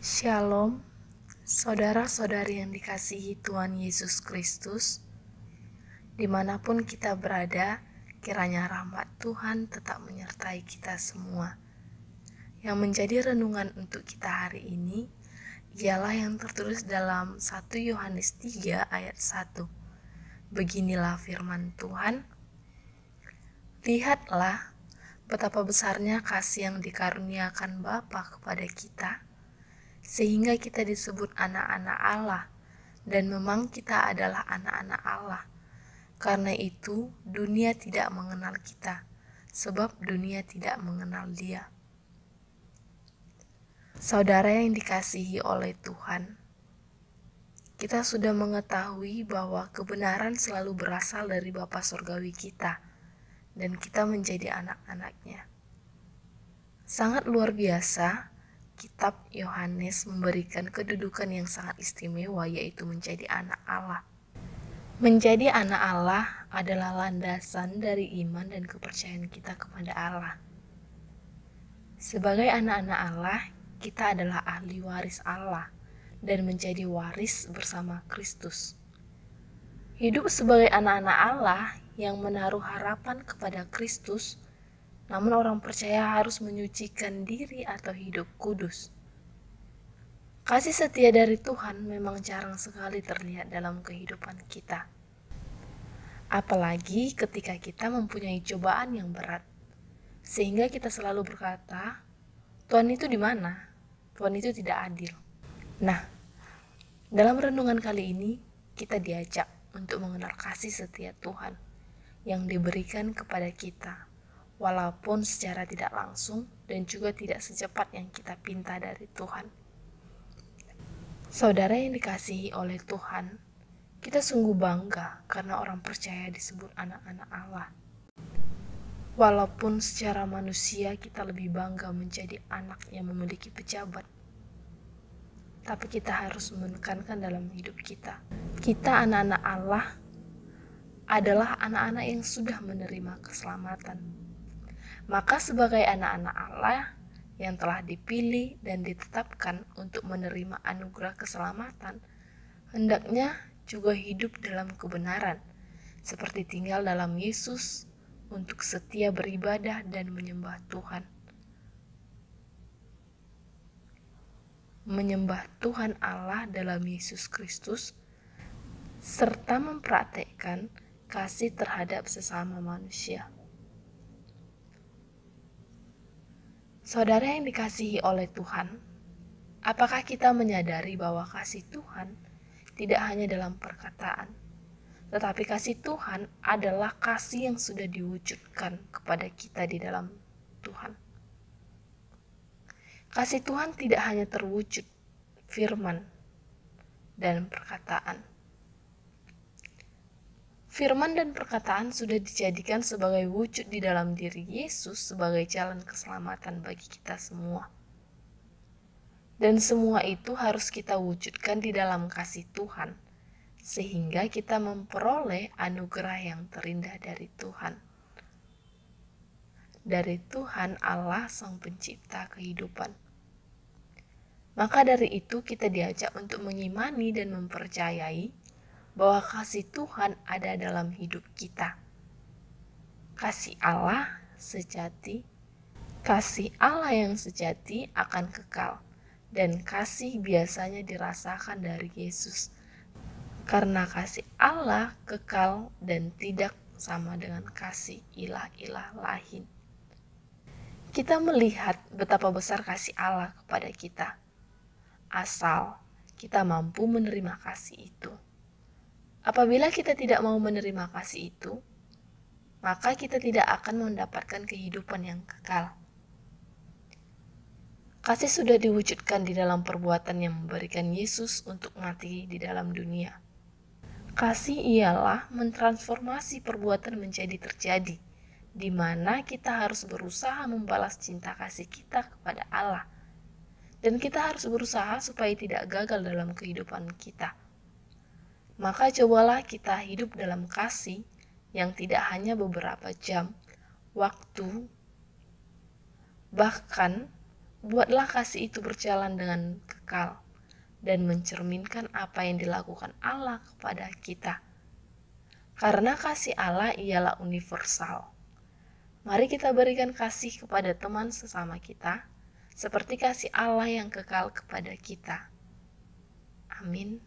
Shalom, saudara-saudari yang dikasihi Tuhan Yesus Kristus. Dimanapun kita berada, kiranya rahmat Tuhan tetap menyertai kita semua. Yang menjadi renungan untuk kita hari ini ialah yang tertulis dalam 1 Yohanes 3 ayat 1. Beginilah firman Tuhan. Lihatlah betapa besarnya kasih yang dikaruniakan Bapa kepada kita, sehingga kita disebut anak-anak Allah, dan memang kita adalah anak-anak Allah. Karena itu, dunia tidak mengenal kita, sebab dunia tidak mengenal Dia. Saudara yang dikasihi oleh Tuhan, kita sudah mengetahui bahwa kebenaran selalu berasal dari Bapa Surgawi kita, dan kita menjadi anak-anaknya. Sangat luar biasa, Kitab Yohanes memberikan kedudukan yang sangat istimewa, yaitu menjadi anak Allah. Menjadi anak Allah adalah landasan dari iman dan kepercayaan kita kepada Allah. Sebagai anak-anak Allah, kita adalah ahli waris Allah dan menjadi waris bersama Kristus. Hidup sebagai anak-anak Allah yang menaruh harapan kepada Kristus, namun orang percaya harus menyucikan diri atau hidup kudus. Kasih setia dari Tuhan memang jarang sekali terlihat dalam kehidupan kita. Apalagi ketika kita mempunyai cobaan yang berat, sehingga kita selalu berkata, Tuhan itu di mana? Tuhan itu tidak adil. Nah, dalam renungan kali ini kita diajak untuk mengenal kasih setia Tuhan yang diberikan kepada kita, walaupun secara tidak langsung dan juga tidak secepat yang kita pinta dari Tuhan. Saudara yang dikasihi oleh Tuhan, kita sungguh bangga karena orang percaya disebut anak-anak Allah. Walaupun secara manusia kita lebih bangga menjadi anak yang memiliki pejabat, tapi kita harus menekankan dalam hidup kita. Kita anak-anak Allah adalah anak-anak yang sudah menerima keselamatan. Maka sebagai anak-anak Allah yang telah dipilih dan ditetapkan untuk menerima anugerah keselamatan, hendaknya juga hidup dalam kebenaran, seperti tinggal dalam Yesus untuk setia beribadah dan menyembah Tuhan. Menyembah Tuhan Allah dalam Yesus Kristus, serta mempraktekkan kasih terhadap sesama manusia. Saudara yang dikasihi oleh Tuhan, apakah kita menyadari bahwa kasih Tuhan tidak hanya dalam perkataan, tetapi kasih Tuhan adalah kasih yang sudah diwujudkan kepada kita di dalam Tuhan. Kasih Tuhan tidak hanya terwujud firman dan perkataan. Firman dan perkataan sudah dijadikan sebagai wujud di dalam diri Yesus sebagai jalan keselamatan bagi kita semua. Dan semua itu harus kita wujudkan di dalam kasih Tuhan, sehingga kita memperoleh anugerah yang terindah dari Tuhan. Dari Tuhan Allah Sang Pencipta kehidupan. Maka dari itu kita diajak untuk mengimani dan mempercayai bahwa kasih Tuhan ada dalam hidup kita. Kasih Allah sejati, kasih Allah yang sejati akan kekal, dan kasih biasanya dirasakan dari Yesus. Karena kasih Allah kekal dan tidak sama dengan kasih ilah-ilah lain. Kita melihat betapa besar kasih Allah kepada kita, asal kita mampu menerima kasih itu. Apabila kita tidak mau menerima kasih itu, maka kita tidak akan mendapatkan kehidupan yang kekal. Kasih sudah diwujudkan di dalam perbuatan yang memberikan Yesus untuk mati di dalam dunia. Kasih ialah mentransformasi perbuatan menjadi terjadi, di mana kita harus berusaha membalas cinta kasih kita kepada Allah. Dan kita harus berusaha supaya tidak gagal dalam kehidupan kita. Maka cobalah kita hidup dalam kasih yang tidak hanya beberapa jam, waktu, bahkan Buatlah kasih itu berjalan dengan kekal dan mencerminkan apa yang dilakukan Allah kepada kita. Karena kasih Allah ialah universal. Mari kita berikan kasih kepada teman sesama kita, seperti kasih Allah yang kekal kepada kita. Amin.